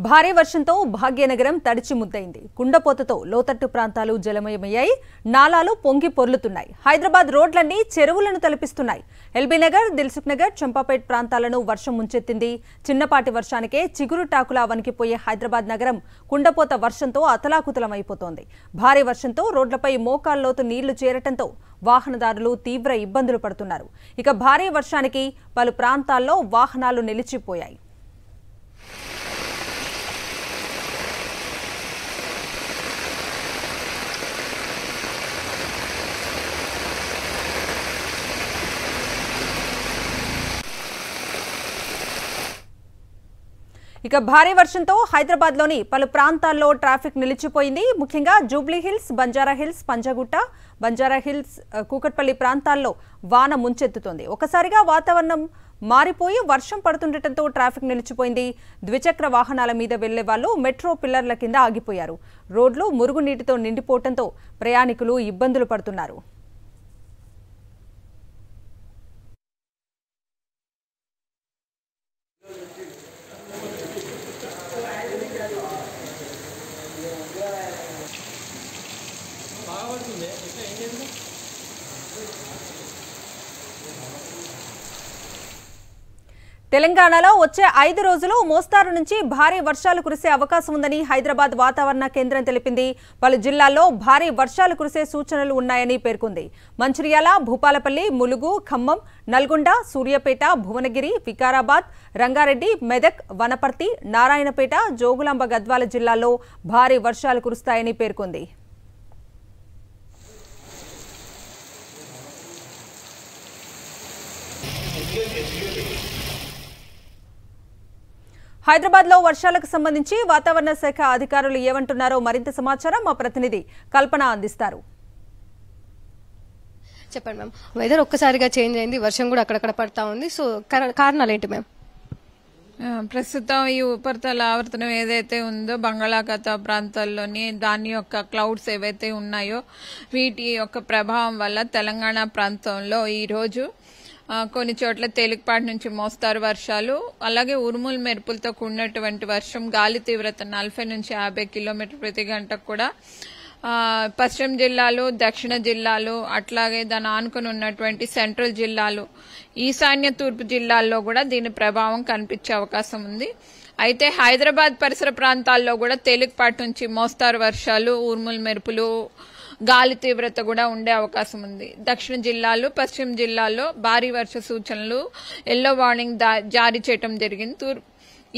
భారీ వర్షంతో భాగ్యనగరం తడిచి ముద్దైంది. కుండపోతతో లోతట్టు ప్రాంతాలు జలమయమయ్యాయి. నాలాలు పొంగి పొర్లుతున్నాయి. హైదరాబాద్ రోడ్లన్నీ చెరువులను తలపిస్తున్నాయి. ఎల్బీనగర్, దిల్సుఖ్ నగర్, చంపాపేట్ ప్రాంతాలను వర్షం ముంచెత్తింది. చిన్నపాటి వర్షానికే చిగురు టాకులా వణికిపోయే హైదరాబాద్ నగరం కుండపోత వర్షంతో అతలాకుతలమైపోతోంది. భారీ వర్షంతో రోడ్లపై మోకాల్లోతు నీళ్లు చేరటంతో వాహనదారులు తీవ్ర ఇబ్బందులు పడుతున్నారు. ఇక భారీ వర్షానికి పలు ప్రాంతాల్లో వాహనాలు నిలిచిపోయాయి. ఇక భారీ వర్షంతో హైదరాబాద్లోని పలు ప్రాంతాల్లో ట్రాఫిక్ నిలిచిపోయింది. ముఖ్యంగా Jubilee hills, Banjara hills, Panjagutta, Banjara hills, Kukatpally ప్రాంతాల్లో వాన ముంచెత్తుతోంది. ఒకసారిగా వాతావరణం మారిపోయి వర్షం పడుతుండటంతో ట్రాఫిక్ నిలిచిపోయింది. ద్విచక్ర వాహనాల మీద వెళ్లే వాళ్ళు మెట్రో పిల్లర్ల కింద ఆగిపోయారు. రోడ్లు మురుగునీటితో నిండిపోవడంతో ప్రయాణికులు ఇబ్బందులు పడుతున్నారు. తెలంగాణలో వచ్చే 5 రోజులు మోస్తారు నుంచి భారీ వర్షాలు కురిసే అవకాశం ఉందని హైదరాబాద్ వాతావరణ కేంద్రం తెలిపింది. పలు జిల్లాల్లో భారీ వర్షాలు కురిసే సూచనలు ఉన్నాయని పేర్కొంది. మంచిర్యాల, భూపాలపల్లి, ములుగు, ఖమ్మం, నల్గొండ, సూర్యాపేట, భువనగిరి, వికారాబాద్, రంగారెడ్డి, మెదక్, వనపర్తి, నారాయణపేట, జోగులాంబ, గద్వాల జిల్లాల్లో భారీ వర్షాలు కురుస్తాయని పేర్కొంది. హైదరాబాద్ లో వర్షాలకు సంబంధించి వాతావరణ శాఖ అధికారులు ఏమంటున్నారో మరింత సమాచారం మా ప్రతినిధి కల్పన అందిస్తారు. చెప్పండి మ్యామ్, వెదర్ ఒక్కసారిగా చేంజ్ అయింది, వర్షం కూడా అక్కడక్కడ పడతా ఉంది. సో కారణాలు ఏంటి మ్యామ్? ప్రస్తుతం ఈ ఉపరితల ఆవర్తనం ఏదైతే ఉందో బంగాళాఖాత ప్రాంతాల్లోని దాని యొక్క క్లౌడ్స్ ఏవైతే ఉన్నాయో వీటి యొక్క ప్రభావం వల్ల తెలంగాణ ప్రాంతంలో ఈరోజు కొన్ని చోట్ల తేలికపాటి నుంచి మోస్తారు వర్షాలు, అలాగే ఉరుములు మెరుపులతో కూడినటువంటి వర్షం, గాలి తీవ్రత 40 నుంచి 50 కిలోమీటర్ ప్రతి గంటకు కూడా పశ్చిమ జిల్లాలు, దక్షిణ జిల్లాలు, అట్లాగే దాని ఆనుకుని ఉన్నటువంటి సెంట్రల్ జిల్లాలు, ఈశాన్య తూర్పు జిల్లాల్లో కూడా దీని ప్రభావం కనిపించే అవకాశం ఉంది. అయితే హైదరాబాద్ పరిసర ప్రాంతాల్లో కూడా తేలికపాటి నుంచి మోస్తారు వర్షాలు, ఉరుములు మెరుపులు, గాలి తీవ్రత కూడా ఉండే అవకాశం ఉంది. దక్షిణ జిల్లాలు, పశ్చిమ జిల్లాల్లో భారీ వర్ష సూచనలు, ఎల్లో వార్నింగ్ జారీ చేయడం జరిగింది.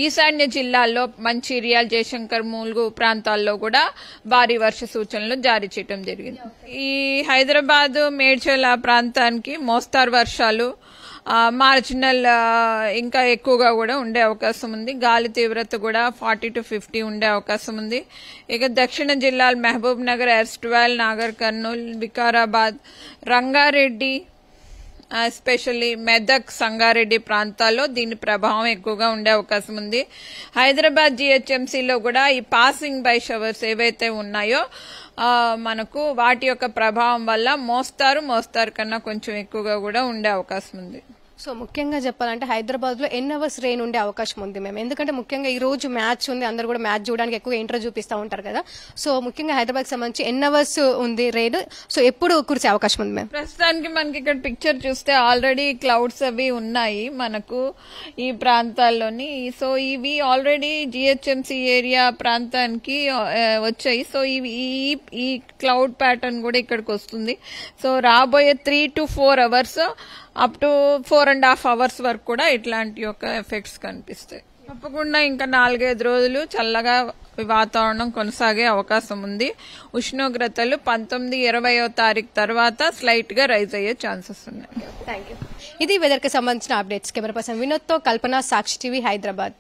ఈశాన్య జిల్లాల్లో మంచిర్యాల, జయశంకర్, ములుగు ప్రాంతాల్లో కూడా భారీ వర్ష సూచనలు జారీ చేయడం జరిగింది. ఈ హైదరాబాద్, మేడ్చల్ ప్రాంతానికి మోస్తారు వర్షాలు, మార్జినల్ ఇంకా ఎక్కువగా కూడా ఉండే అవకాశం ఉంది. గాలి తీవ్రత కూడా 40 to 50 ఉండే అవకాశం ఉంది. ఇక దక్షిణ జిల్లాలు మహబూబ్ నగర్, ఎర్స్ట్వాల్, నాగర్ కర్నూల్, వికారాబాద్, రంగారెడ్డి, ఎస్పెషల్లీ మెదక్, సంగారెడ్డి ప్రాంతాల్లో దీని ప్రభావం ఎక్కువగా ఉండే అవకాశం ఉంది. హైదరాబాద్ జిహెచ్ఎంసీలో కూడా ఈ పాసింగ్ బై షవర్స్ ఏవైతే ఉన్నాయో మనకు వాటి యొక్క ప్రభావం వల్ల మోస్తారు కన్నా కొంచెం ఎక్కువగా కూడా ఉండే అవకాశం ఉంది. సో ముఖ్యంగా చెప్పాలంటే హైదరాబాద్ లో ఎన్ని అవర్స్ రెయిన్ ఉండే అవకాశం ఉంది మేము? ఎందుకంటే ముఖ్యంగా ఈ రోజు మ్యాచ్ ఉంది, అందరూ కూడా మ్యాచ్ చూడడానికి ఎక్కువ ఇంట్రెస్ట్ చూపిస్తూ ఉంటారు కదా. సో ముఖ్యంగా హైదరాబాద్ సంబంధించి ఎన్ని అవర్స్ ఉంది రెయిన్? సో ఎప్పుడు కురిసే అవకాశం ఉంది మేము? ప్రస్తుతానికి మనకి ఇక్కడ పిక్చర్ చూస్తే ఆల్రెడీ క్లౌడ్స్ అవి ఉన్నాయి మనకు ఈ ప్రాంతాల్లోని. సో ఇవి ఆల్రెడీ జిహెచ్ఎంసీ ఏరియా ప్రాంతానికి వచ్చాయి. సో ఈ క్లౌడ్ ప్యాటర్న్ కూడా ఇక్కడికి వస్తుంది. సో రాబోయే 3 to 4 hours up to 4.5 hours వరకు కూడా ఇట్లాంటి యొక్క ఎఫెక్ట్స్ కనిపిస్తాయి. తప్పకుండా ఇంకా 4-5 రోజులు చల్లగా వాతావరణం కొనసాగే అవకాశం ఉంది. ఉష్ణోగ్రతలు 19-20వ తారీఖు తర్వాత స్లైట్ గా రైజ్ అయ్యే ఛాన్సెస్ ఉన్నాయి. Thank you. ఇది వెదర్ కి సంబంధించిన అప్డేట్స్. కెమెరా పర్సన్ వినోద్ తో కల్పన, సాక్షి టీవీ, హైదరాబాద్.